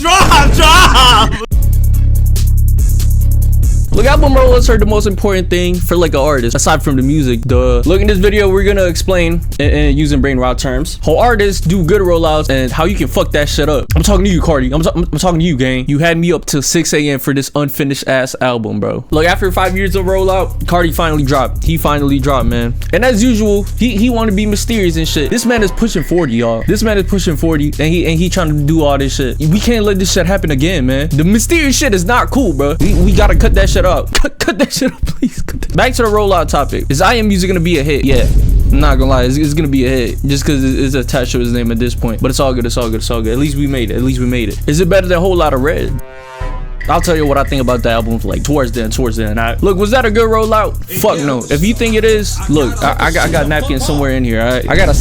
Drop. Look, album rollouts are the most important thing for like an artist, aside from the music. Look, in this video, we're gonna explain and using brain rot terms how artists do good rollouts and how you can fuck that shit up. I'm talking to you, CARTI. I'm talking to you, gang. You had me up till 6 a.m. for this unfinished ass album, bro. Look, after 5 years of rollout, CARTI finally dropped. He finally dropped, man. And as usual, he want to be mysterious and shit. This man is pushing 40, y'all. This man is pushing 40, and he trying to do all this shit. We can't let this shit happen again, man. The mysterious shit is not cool, bro. We gotta cut that shit up. Cut that shit up, please. Back to the rollout topic. Is I Am Music gonna be a hit? Yeah. I'm not gonna lie, it's gonna be a hit just because it's attached to his name at this point. But it's all good, it's all good, it's all good. At least we made it. At least we made it. Is it better than a whole lot of red? I'll tell you what I think about the album like towards the end. Look, was that a good rollout? Fuck no. If you think it is, look, I got napkins somewhere in here, alright? I got a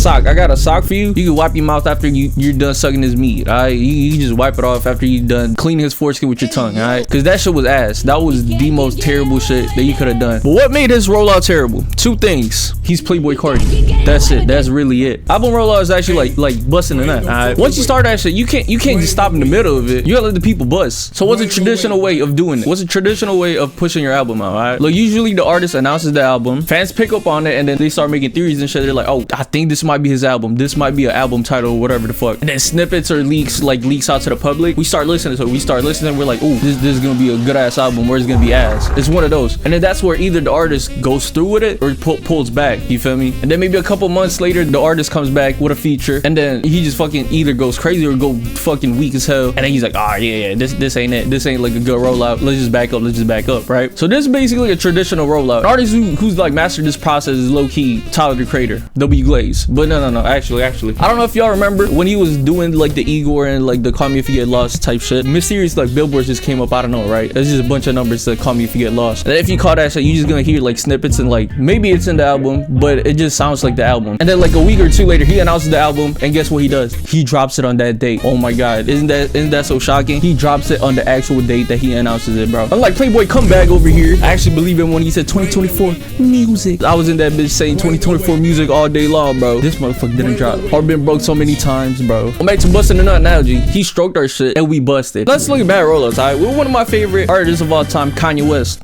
sock for you. You can wipe your mouth after you're done sucking his meat, alright? You just wipe it off after you're done cleaning his foreskin with your tongue, alright? Because that shit was ass. That was the most terrible shit that you could have done. But what made his rollout terrible? Two things. He's PLAYBOI CARTI. That's it. That's really it. Album rollout is actually like busting a nut, alright? Once you start that shit, you can't just stop in the middle of it. You gotta let the people bust. So what's a traditional way of doing it? What's a traditional way of pushing your album out, alright? Look, usually the artist announces the album, fans pick up on it, and then they start making theories and shit. They're like, oh, I think this might be his album. This might be an album title or whatever the fuck. And then snippets or leaks out to the public. We start listening to it. We start listening. We're like, oh, this is gonna be a good ass album. Where's gonna be ass? It's one of those. And then that's where either the artist goes through with it or pulls back. You feel me? And then maybe a couple months later, the artist comes back with a feature, and then he just fucking either goes crazy or go fucking weak as hell. And then he's like, oh yeah, this ain't it. This ain't like a good rollout. Let's just back up. Let's just back up, right? So this is basically a traditional rollout. An artist who's like mastered this process is low-key Tyler the Creator, W Glaze. But no, actually, I don't know if y'all remember when he was doing like the Igor and like the Call Me If You Get Lost type shit. Mysterious like billboards just came up, I don't know, right? It's just a bunch of numbers that Call Me If You Get Lost. And if you call that shit, you just gonna hear like snippets and like maybe it's in the album, but it just sounds like the album. And then like a week or two later, he announces the album, and guess what he does? He drops it on that date. Oh my god, isn't that so shocking? He drops it on the actual date that he announces it, bro. Unlike PLAYBOI come back over here. I actually believe him when he said 2024 music. I was in that bitch saying 2024 music all day long, bro. This motherfucker didn't drop. Or been broke so many times, bro. I'm back to busting the nut analogy. He stroked our shit and we busted. Let's look at bad rollouts, alright? We're one of my favorite artists of all time, Kanye West.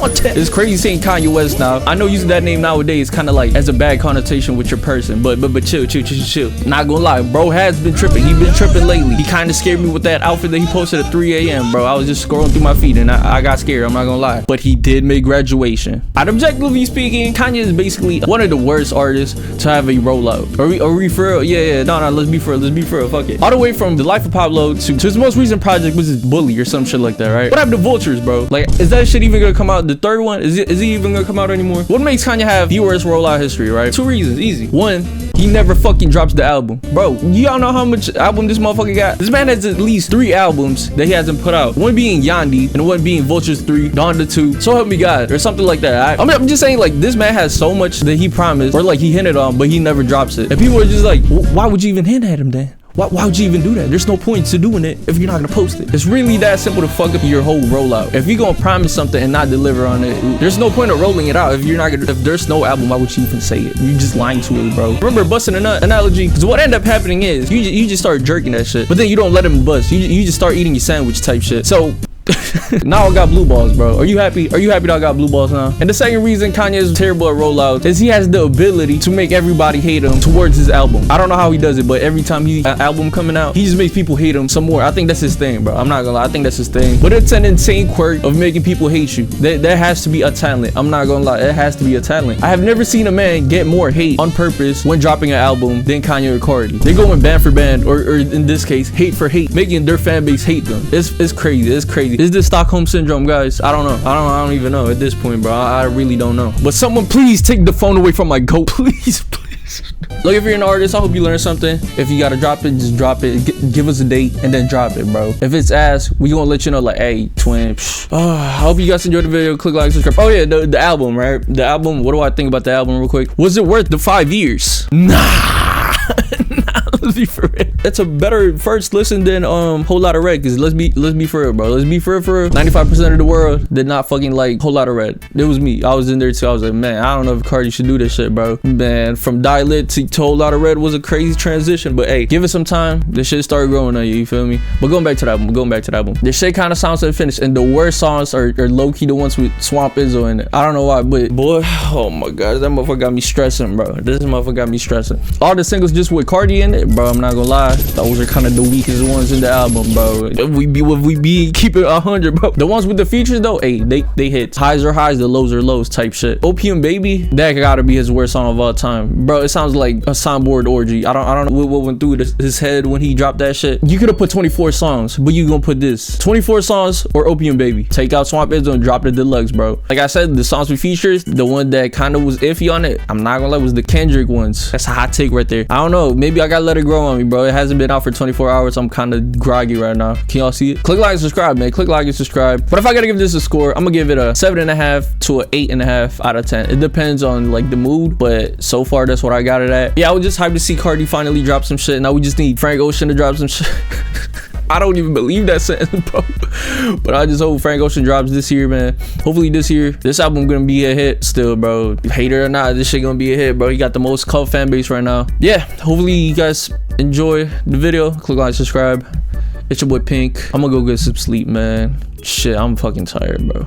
It's crazy saying Kanye West now. I know using that name nowadays kind of like as a bad connotation with your person, but chill. Not gonna lie, bro has been tripping. He been tripping lately. He kind of scared me with that outfit that he posted at 3 a.m. bro. I was just scrolling through my feed and I got scared. I'm not gonna lie, but he did make graduation. Objectively speaking, Kanye is basically one of the worst artists to have a rollout. Are we for real? Yeah. No. Let's be for real. Fuck it. All the way from The Life of Pablo to his most recent project was his Bully or some shit like that, right? What happened to Vultures, bro? Like, is that shit even gonna come out? The third one, is it even gonna come out anymore? What makes Kanye have the worst rollout history, right? Two reasons, easy. One, he never fucking drops the album. Bro, y'all know how much album this motherfucker got? This man has at least 3 albums that he hasn't put out. One being Yandi, and one being Vultures 3, Donda 2, So Help Me God, or something like that. I mean, I'm just saying, like, this man has so much that he promised, or like he hinted on, but he never drops it. And people are just like, why would you even hint at him then? Why would you even do that? There's no point to doing it if you're not gonna post it. It's really that simple to fuck up your whole rollout. If you're gonna promise something and not deliver on it, there's no point of rolling it out. If there's no album, why would you even say it? You're just lying to it, bro. Remember busting a nut analogy? Because what ended up happening is you just start jerking that shit, but then you don't let him bust. You just start eating your sandwich type shit. So now I got blue balls, bro. Are you happy? Are you happy that I got blue balls now? And the second reason Kanye is terrible at rollouts is he has the ability to make everybody hate him towards his album. I don't know how he does it, but every time an album coming out, he just makes people hate him some more. I think that's his thing, bro. I'm not gonna lie, I think that's his thing. But it's an insane quirk of making people hate you. That has to be a talent. I'm not gonna lie, it has to be a talent. I have never seen a man get more hate on purpose when dropping an album than Kanye or CARTI. They go in band for band, or in this case, hate for hate, making their fan base hate them. It's crazy. It's crazy. Is this Stockholm syndrome, guys? I don't know. I don't even know at this point, bro. I really don't know. But someone please take the phone away from my goat. Please. Look, if you're an artist, I hope you learned something. If you gotta drop it, just drop it. Give us a date and then drop it, bro. If it's ass, we gonna let you know, like, hey, twin. I hope you guys enjoyed the video. Click like, subscribe. Oh yeah, the album, right? The album. What do I think about the album real quick? Was it worth the 5 years? Nah. Let's be for real. That's a better first listen than Whole Lotta Red. Cause let's be for real, bro. Let's be for real. 95% of the world did not fucking like Whole Lotta Red. It was me. I was in there too. I was like, man, I don't know if Cardi should do this shit, bro. Man, from Die Lit to Whole Lotta Red was a crazy transition. But hey, give it some time. This shit started growing on you. You feel me? But going back to that one. This shit kind of sounds unfinished, and the worst songs are low key the ones with Swamp Izzo in it. I don't know why, but boy, oh my god, that motherfucker got me stressing, bro. This motherfucker got me stressing. All the singles just with Cardi in it, bro. I'm not gonna lie, those are kind of the weakest ones in the album, bro. If we be keep it 100, bro. The ones with the features though, hey, they hit. Highs are highs, the lows are lows type shit. Opium Baby, that gotta be his worst song of all time, bro. It sounds like a soundboard orgy. I don't know what went through his head when he dropped that shit. You could have put 24 songs, but you gonna put this 24 songs or Opium Baby. Take out Swamp Izzo and drop the deluxe, bro. Like I said, the songs with features, the one that kind of was iffy on it, I'm not gonna lie, was the Kendrick ones. That's a hot take right there. I don't know, maybe I gotta let it grow on me, bro. It hasn't been out for 24 hours. I'm kind of groggy right now. Can y'all see it? Click like and subscribe, man. Click like and subscribe. But if I gotta give this a score, I'm gonna give it a 7.5 to an 8.5 out of 10. It depends on like the mood, but so far that's what I got it at. Yeah, I was just hyped to see Cardi finally drop some shit. Now we just need Frank Ocean to drop some shit. I don't even believe that sentence, bro. But I just hope Frank Ocean drops this year, man. Hopefully this year. This album gonna be a hit still, bro. Hate it or not, this shit gonna be a hit, bro. He got the most cult fan base right now. Yeah, hopefully you guys enjoy the video. Click like, subscribe. It's your boy Pink. I'm gonna go get some sleep, man. Shit, I'm fucking tired, bro.